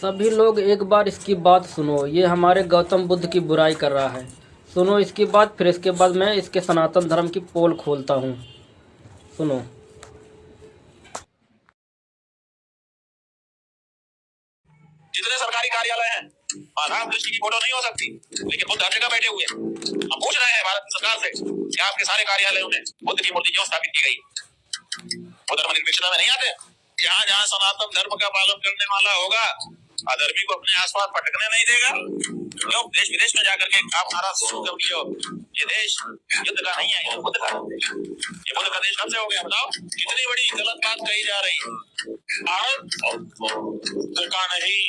सभी लोग एक बार इसकी बात सुनो। ये हमारे गौतम बुद्ध की बुराई कर रहा है। सुनो इसकी बात, फिर इसके बाद मैं इसके सनातन धर्म की पोल खोलता हूँ। सुनो। जितने सरकारी कार्यालय हैं, राम कृष्ण की फोटो नहीं हो सकती, लेकिन बुद्ध हर जगह बैठे हुए हैं। हम पूछ रहे हैं भारत सरकार से कि आपके सारे कार्यालयों में बुद्ध की मूर्ति क्यों स्थापित की गई? वो धर्मनिरपेक्षता में नहीं आते। जहाँ जहाँ सनातन धर्म का पालन करने वाला होगा, अधर्मी को अपने आसपास भटकने नहीं देगा। क्यों देश विदेश में जाकर के आप नारा शुरू कर दिए हो? ये देश युद्ध का नहीं है, ये बुद्ध का। ये बुद्ध का देश कब से हो गया बताओ? कितनी बड़ी गलत बात कही जा रही है। भारत बुद्ध का नहीं,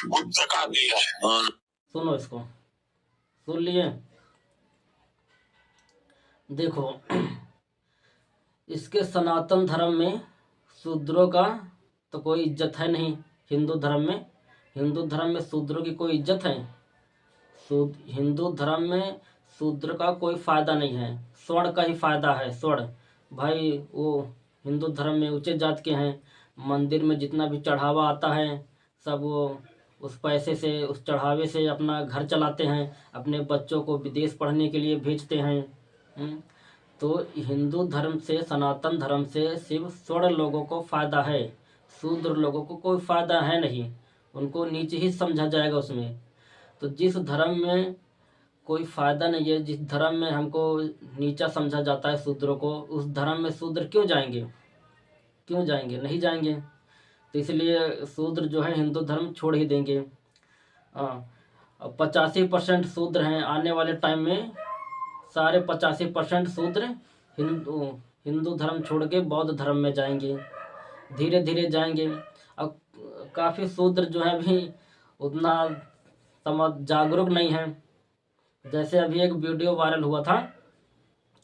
बुद्ध का देश। सुनो इसको, सुन लिए? देखो, इसके सनातन धर्म में शूद्रों का तो कोई इज्जत है नहीं। हिंदू धर्म में शूद्रों की कोई इज्जत है? हिंदू धर्म में शूद्र का कोई फायदा नहीं है, स्वर्ण का ही फायदा है। स्वर्ण भाई, वो हिंदू धर्म में ऊंचे जात के हैं। मंदिर में जितना भी चढ़ावा आता है, सब वो उस पैसे से, उस चढ़ावे से अपना घर चलाते हैं, अपने बच्चों को विदेश पढ़ने के लिए भेजते हैं। तो हिंदू धर्म से, सनातन धर्म से सिर्फ स्वर्ण लोगों को फायदा है, शूद्र लोगों को कोई फायदा है नहीं। उनको नीचे ही समझा जाएगा उसमें। तो जिस धर्म में कोई फायदा नहीं है, जिस धर्म में हमको नीचा समझा जाता है शूद्रों को, उस धर्म में शूद्र क्यों जाएंगे? क्यों जाएंगे? नहीं जाएंगे। तो इसलिए शूद्र जो है हिंदू धर्म छोड़ ही देंगे। 85% शूद्र हैं। आने वाले टाइम में सारे 85% शूद्र हिंदू धर्म छोड़ के बौद्ध धर्म में जाएंगे, धीरे धीरे जाएंगे। अब काफ़ी शूद्र जो है अभी उतना समझ जागरूक नहीं है। जैसे अभी एक वीडियो वायरल हुआ था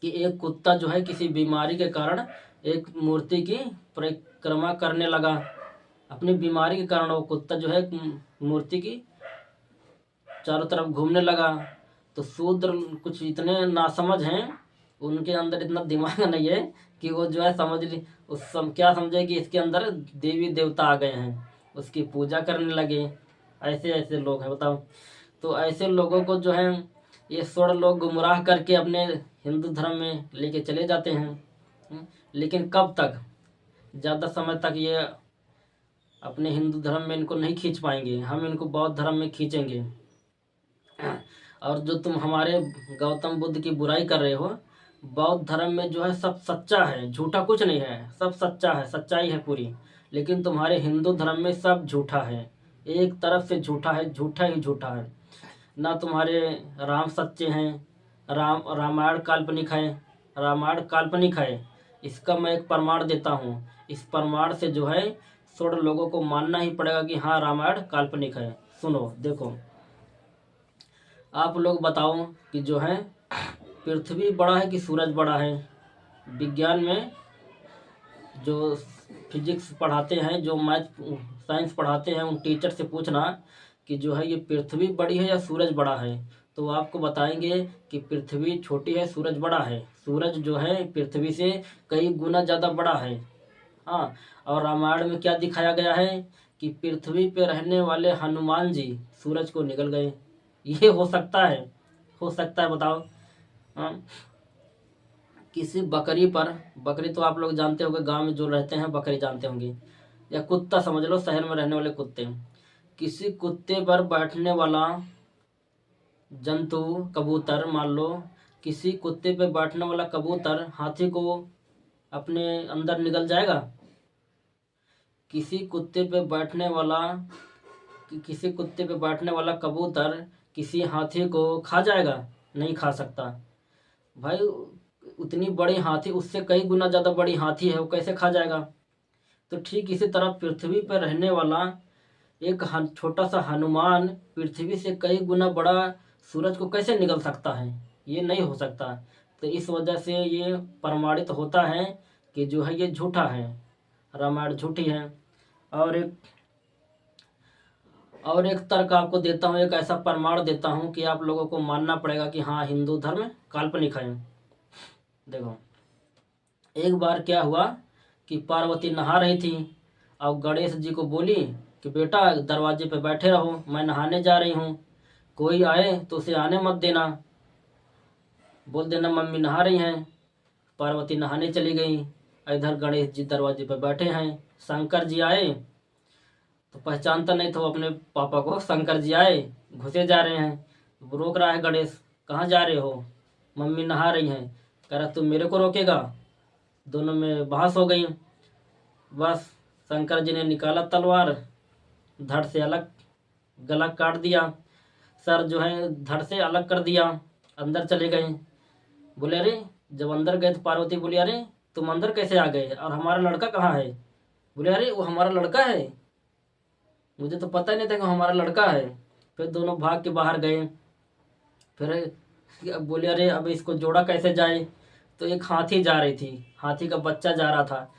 कि एक कुत्ता जो है किसी बीमारी के कारण एक मूर्ति की परिक्रमा करने लगा। अपनी बीमारी के कारण वो कुत्ता जो है मूर्ति की चारों तरफ घूमने लगा। तो शूद्र कुछ इतने नासमझ हैं, उनके अंदर इतना दिमाग नहीं है कि वो जो है क्या समझे कि इसके अंदर देवी देवता आ गए हैं, उसकी पूजा करने लगे। ऐसे ऐसे लोग हैं, बताओ। तो ऐसे लोगों को जो है ये स्वर्ण लोग गुमराह करके अपने हिंदू धर्म में लेके चले जाते हैं। लेकिन कब तक? ज़्यादा समय तक ये अपने हिंदू धर्म में इनको नहीं खींच पाएंगे। हम इनको बौद्ध धर्म में खींचेंगे। और जो तुम हमारे गौतम बुद्ध की बुराई कर रहे हो, बौद्ध धर्म में जो है सब सच्चा है, झूठा कुछ नहीं है, सब सच्चा है, सच्चाई है पूरी। लेकिन तुम्हारे हिंदू धर्म में सब झूठा है, एक तरफ से झूठा है, झूठा ही झूठा है। ना तुम्हारे राम सच्चे हैं, रामायण काल्पनिक है, रामायण काल्पनिक है। इसका मैं एक प्रमाण देता हूँ। इस प्रमाण से जो है थोड़े लोगों को मानना ही पड़ेगा कि हाँ रामायण काल्पनिक है। सुनो, देखो, आप लोग बताओ कि जो है पृथ्वी बड़ा है कि सूरज बड़ा है? विज्ञान में जो फिजिक्स पढ़ाते हैं, जो मैथ साइंस पढ़ाते हैं, उन टीचर से पूछना कि जो है ये पृथ्वी बड़ी है या सूरज बड़ा है, तो आपको बताएंगे कि पृथ्वी छोटी है, सूरज बड़ा है। सूरज जो है पृथ्वी से कई गुना ज़्यादा बड़ा है। हाँ, और रामायण में क्या दिखाया गया है कि पृथ्वी पे रहने वाले हनुमान जी सूरज को निकल गए। ये हो सकता है? हो सकता है, बताओ। हाँ, किसी बकरी पर, बकरी तो आप लोग जानते होंगे, गांव में जो रहते हैं बकरी जानते होंगे, या कुत्ता समझ लो, शहर में रहने वाले कुत्ते। किसी कुत्ते पर बैठने वाला जंतु, कबूतर मान लो, किसी कुत्ते पे बैठने वाला कबूतर हाथी को अपने अंदर निगल जाएगा? किसी कुत्ते पे बैठने वाला किसी कुत्ते पे बैठने वाला कबूतर किसी हाथी को खा जाएगा? नहीं खा सकता भाई। उतनी बड़ी हाथी, उससे कई गुना ज़्यादा बड़ी हाथी है, वो कैसे खा जाएगा? तो ठीक इसी तरह पृथ्वी पर रहने वाला एक छोटा सा हनुमान पृथ्वी से कई गुना बड़ा सूरज को कैसे निगल सकता है? ये नहीं हो सकता। तो इस वजह से ये प्रमाणित होता है कि जो है ये झूठा है, रामायण झूठी है। और एक तर्क आपको देता हूँ, एक ऐसा प्रमाण देता हूँ कि आप लोगों को मानना पड़ेगा कि हाँ हिंदू धर्म काल्पनिक है। देखो, एक बार क्या हुआ कि पार्वती नहा रही थी और गणेश जी को बोली कि बेटा दरवाजे पे बैठे रहो, मैं नहाने जा रही हूँ, कोई आए तो उसे आने मत देना, बोल देना मम्मी नहा रही हैं। पार्वती नहाने चली गई, इधर गणेश जी दरवाजे पर बैठे हैं। शंकर जी आए तो पहचानता नहीं था वो अपने पापा को। शंकर जी आए, घुसे जा रहे हैं, वो रोक रहा है गणेश, कहाँ जा रहे हो, मम्मी नहा रही हैं। कह रहा तू मेरे को रोकेगा। दोनों में बहस हो गई। बस शंकर जी ने निकाला तलवार, धड़ से अलग गला काट दिया, सर जो है धड़ से अलग कर दिया। अंदर चले गए। बोले अरे, जब अंदर गए तो पार्वती बोली अरे तुम अंदर कैसे आ गए और हमारा लड़का कहाँ है। बोले अरे वो हमारा लड़का है, मुझे तो पता ही नहीं था कि वो हमारा लड़का है। फिर दोनों भाग के बाहर गए। फिर बोले अरे अब इसको जोड़ा कैसे जाए। तो एक हाथी जा रही थी, हाथी का बच्चा जा रहा था,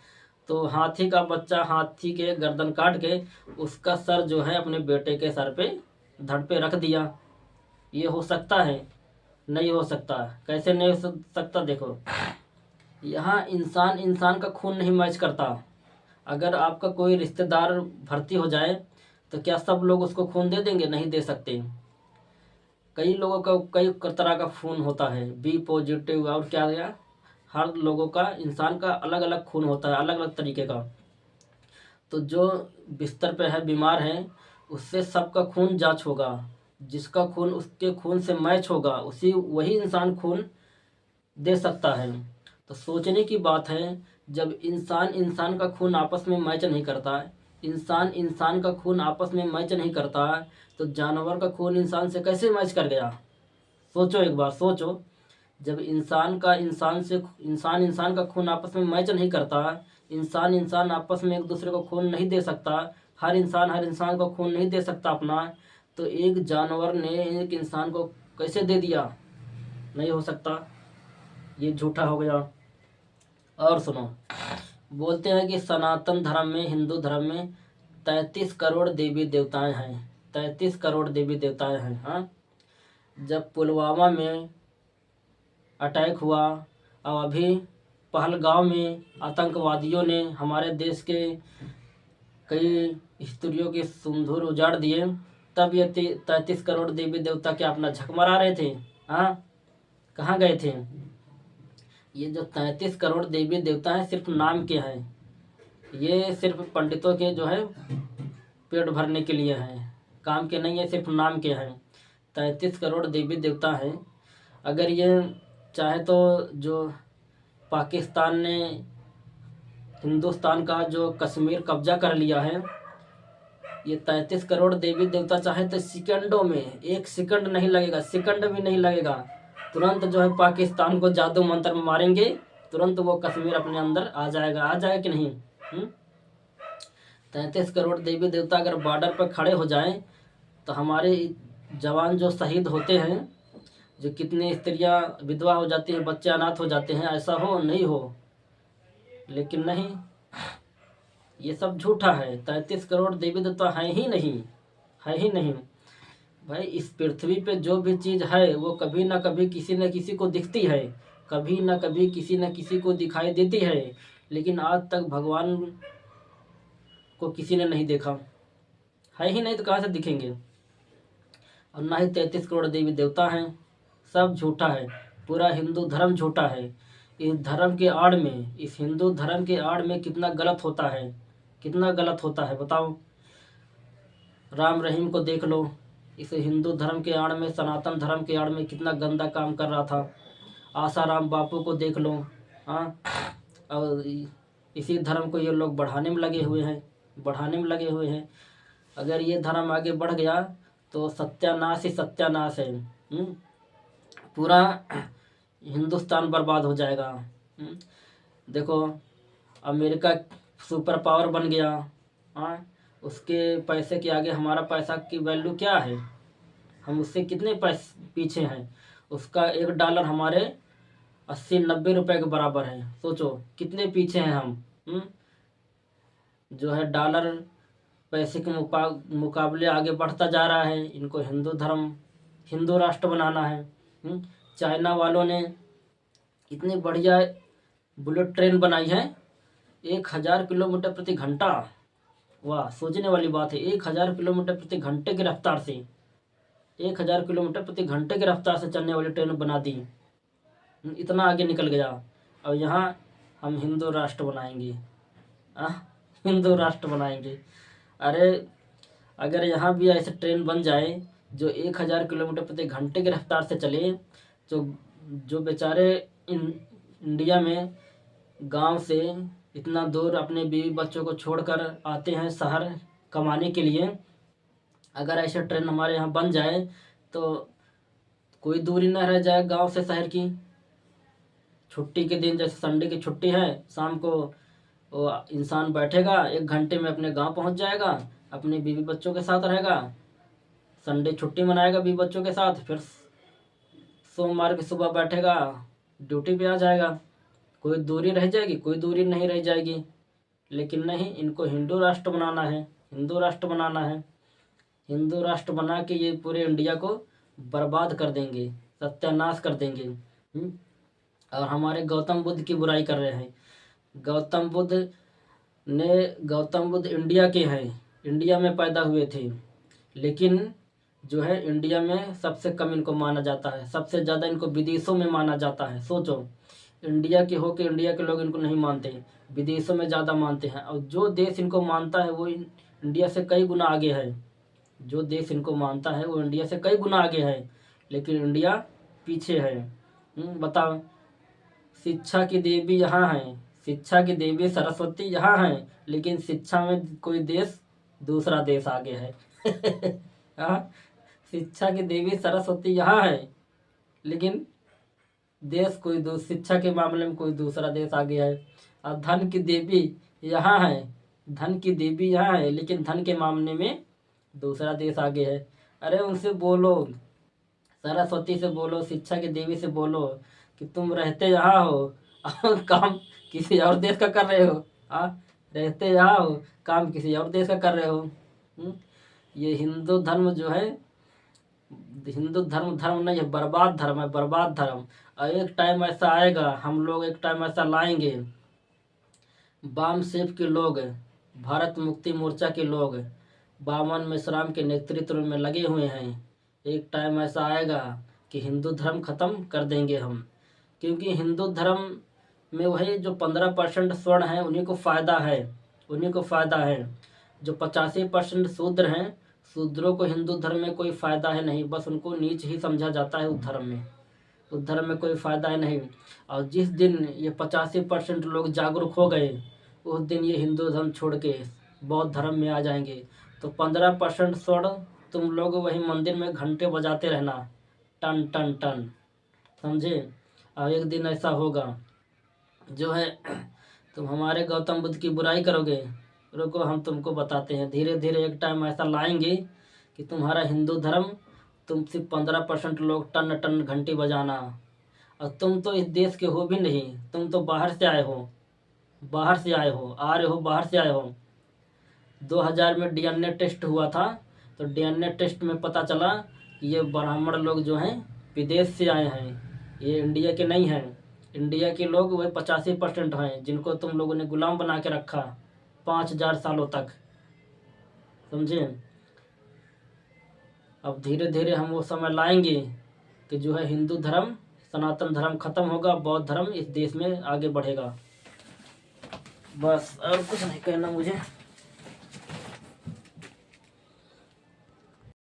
तो हाथी का बच्चा हाथी के गर्दन काट के उसका सर जो है अपने बेटे के सर पे धड़ पे रख दिया। ये हो सकता है? नहीं हो सकता। कैसे नहीं हो सकता? देखो, यहाँ इंसान इंसान का खून नहीं मैच करता। अगर आपका कोई रिश्तेदार भर्ती हो जाए तो क्या सब लोग उसको खून दे देंगे? नहीं दे सकते। कई लोगों का कई तरह का खून होता है, बी पॉजिटिव और क्या गया, हर लोगों का, इंसान का अलग अलग खून होता है, अलग अलग तरीके का। तो जो बिस्तर पे है, बीमार है, उससे सबका खून जांच होगा, जिसका खून उसके खून से मैच होगा वही इंसान खून दे सकता है। तो सोचने की बात है, जब इंसान इंसान का खून आपस में मैच नहीं करता है, इंसान इंसान का खून आपस में मैच नहीं करता है, तो जानवर का खून इंसान से कैसे मैच कर गया? सोचो, एक बार सोचो। जब इंसान इंसान का खून आपस में मैच नहीं करता, इंसान इंसान आपस में एक दूसरे को खून नहीं दे सकता, हर इंसान को खून नहीं दे सकता अपना, तो एक जानवर ने एक इंसान को कैसे दे दिया? नहीं हो सकता, ये झूठा हो गया। और सुनो, बोलते हैं कि सनातन धर्म में, हिंदू धर्म में 33 करोड़ देवी देवताएं हैं। 33 करोड़ देवी देवताएं हैं। हाँ, जब पुलवामा में अटैक हुआ और अभी पहलगांव में आतंकवादियों ने हमारे देश के कई स्त्रियों के सिंदूर उजाड़ दिए, तब ये 33 करोड़ देवी देवता क्या अपना झक मरा रहे थे? हाँ, कहाँ गए थे? ये जो 33 करोड़ देवी देवता हैं सिर्फ नाम के हैं, ये सिर्फ पंडितों के जो है पेट भरने के लिए हैं, काम के नहीं है, सिर्फ नाम के हैं। 33 करोड़ देवी देवता हैं। अगर ये चाहे तो जो पाकिस्तान ने हिंदुस्तान का जो कश्मीर कब्जा कर लिया है, ये 33 करोड़ देवी देवता चाहे तो सेकंडों में, एक सेकंड नहीं लगेगा, सेकंड भी नहीं लगेगा, तुरंत जो है पाकिस्तान को जादू मंत्र में मारेंगे, तुरंत वो कश्मीर अपने अंदर आ जाएगा कि नहीं? 33 करोड़ देवी देवता अगर बॉर्डर पर खड़े हो जाएं तो हमारे जवान जो शहीद होते हैं, जो कितनी स्त्रियां विधवा हो जाती हैं, बच्चे अनाथ हो जाते हैं, ऐसा हो नहीं हो, लेकिन नहीं, ये सब झूठा है। 33 करोड़ देवी देवता है ही नहीं, है ही नहीं। भाई, इस पृथ्वी पे जो भी चीज़ है वो कभी ना कभी किसी न किसी को दिखती है, कभी ना कभी किसी न किसी को दिखाई देती है, लेकिन आज तक भगवान को किसी ने नहीं देखा, है ही नहीं, तो कहाँ से दिखेंगे? और ना ही 33 करोड़ देवी देवता हैं, सब झूठा है। पूरा हिंदू धर्म झूठा है। इस धर्म के आड़ में, इस हिंदू धर्म के आड़ में कितना गलत होता है, कितना गलत होता है बताओ। राम रहीम को देख लो, इस हिंदू धर्म के आड़ में, सनातन धर्म के आड़ में कितना गंदा काम कर रहा था। आसाराम बापू को देख लो। हाँ, और इसी धर्म को ये लोग बढ़ाने में लगे हुए हैं, बढ़ाने में लगे हुए हैं। अगर ये धर्म आगे बढ़ गया तो सत्यानाश ही सत्यानाश है। पूरा हिंदुस्तान बर्बाद हो जाएगा। देखो, अमेरिका सुपर पावर बन गया। हाँ, उसके पैसे के आगे हमारा पैसा की वैल्यू क्या है? हम उससे कितने पैसे पीछे हैं। उसका $1 हमारे 80-90 रुपए के बराबर है। सोचो कितने पीछे हैं हम। जो है डॉलर पैसे के मुकाबले आगे बढ़ता जा रहा है। इनको हिंदू राष्ट्र बनाना है। चाइना वालों ने इतनी बढ़िया बुलेट ट्रेन बनाई है, 1000 किलोमीटर प्रति घंटा, वाह, सोचने वाली बात है। 1000 किलोमीटर प्रति घंटे की रफ्तार से 1000 किलोमीटर प्रति घंटे की रफ्तार से चलने वाली ट्रेन बना दी। इतना आगे निकल गया। और यहाँ हम हिंदू राष्ट्र बनाएंगे। हिंदू राष्ट्र बनाएंगे। अरे अगर यहाँ भी ऐसे ट्रेन बन जाए जो 1000 किलोमीटर प्रति घंटे की रफ्तार से चले, जो बेचारे इंडिया में गांव से इतना दूर अपने बीवी बच्चों को छोड़कर आते हैं शहर कमाने के लिए, अगर ऐसे ट्रेन हमारे यहाँ बन जाए तो कोई दूरी न रह जाए गांव से शहर की। छुट्टी के दिन, जैसे संडे की छुट्टी है, शाम को वो इंसान बैठेगा, 1 घंटे में अपने गांव पहुंच जाएगा, अपने बीवी बच्चों के साथ रहेगा, संडे छुट्टी मनाएगा बीवी बच्चों के साथ, फिर सोमवार की सुबह बैठेगा, ड्यूटी पे आ जाएगा। कोई दूरी रह जाएगी? कोई दूरी नहीं रह जाएगी। लेकिन नहीं, इनको हिंदू राष्ट्र बनाना है, हिंदू राष्ट्र बनाना है। हिंदू राष्ट्र बना के ये पूरे इंडिया को बर्बाद कर देंगे, सत्यानाश कर देंगे। और हमारे गौतम बुद्ध की बुराई कर रहे हैं। गौतम बुद्ध इंडिया के हैं, इंडिया में पैदा हुए थे, लेकिन जो है इंडिया में सबसे कम इनको माना जाता है, सबसे ज़्यादा इनको विदेशों में माना जाता है। सोचो, इंडिया के हो के इंडिया के लोग इनको नहीं मानते, विदेशों में ज़्यादा मानते हैं। और जो देश इनको मानता है वो इंडिया से कई गुना आगे है। जो देश इनको मानता है वो इंडिया से कई गुना आगे है, लेकिन इंडिया पीछे है। बताओ, शिक्षा की देवी यहाँ है, शिक्षा की देवी सरस्वती यहाँ है, लेकिन शिक्षा में कोई देश, दूसरा देश आगे है। हाँ, शिक्षा की देवी सरस्वती यहाँ है, लेकिन देश कोई शिक्षा के मामले में कोई दूसरा देश आगे है। और धन की देवी यहाँ है, धन की देवी यहाँ है, लेकिन धन के मामले में दूसरा देश आगे है। अरे उनसे बोलो, सरस्वती से बोलो, शिक्षा की देवी से बोलो कि तुम रहते यहाँ हो और काम किसी और देश का कर रहे हो। रहते यहाँ हो, काम किसी और देश का कर रहे हो। ये हिंदू धर्म जो है, हिंदू धर्म नहीं है, बर्बाद धर्म है, बर्बाद धर्म। और एक टाइम ऐसा आएगा, हम लोग एक टाइम ऐसा लाएंगे, बाम सेफ के लोग, भारत मुक्ति मोर्चा के लोग, बामन मेश्राम के नेतृत्व में लगे हुए हैं। एक टाइम ऐसा आएगा कि हिंदू धर्म ख़त्म कर देंगे हम, क्योंकि हिंदू धर्म में वही जो 15% स्वर्ण है उन्हीं को फ़ायदा है, उन्हीं को फ़ायदा है। जो 85% शूद्र हैं, शूद्रों को हिंदू धर्म में कोई फ़ायदा है नहीं, बस उनको नीच ही समझा जाता है। उस धर्म में कोई फ़ायदा है नहीं। और जिस दिन ये 85% लोग जागरूक हो गए, उस दिन ये हिंदू धर्म छोड़ के बौद्ध धर्म में आ जाएंगे। तो 15% स्वर्ण तुम लोग वही मंदिर में घंटे बजाते रहना, टन टन टन, समझे। और एक दिन ऐसा होगा जो है तुम हमारे गौतम बुद्ध की बुराई करोगे। रुको, हम तुमको बताते हैं। धीरे धीरे एक टाइम ऐसा लाएंगे कि तुम्हारा हिंदू धर्म, तुम सिर्फ 15% लोग टन टन घंटी बजाना। और तुम तो इस देश के हो भी नहीं, तुम तो बाहर से आए हो, बाहर से आए हो, आ रहे हो, बाहर से आए हो। 2000 में DNA टेस्ट हुआ था, तो DNA टेस्ट में पता चला कि ये ब्राह्मण लोग जो हैं विदेश से आए हैं, ये इंडिया के नहीं हैं। इंडिया के लोग वही 85% हैं, जिनको तुम लोगों ने गुलाम बना के रखा 5000 सालों तक, समझे। अब धीरे धीरे हम वो समय लाएंगे कि जो है हिंदू धर्म, सनातन धर्म खत्म होगा, बौद्ध धर्म इस देश में आगे बढ़ेगा। बस और कुछ नहीं कहना मुझे।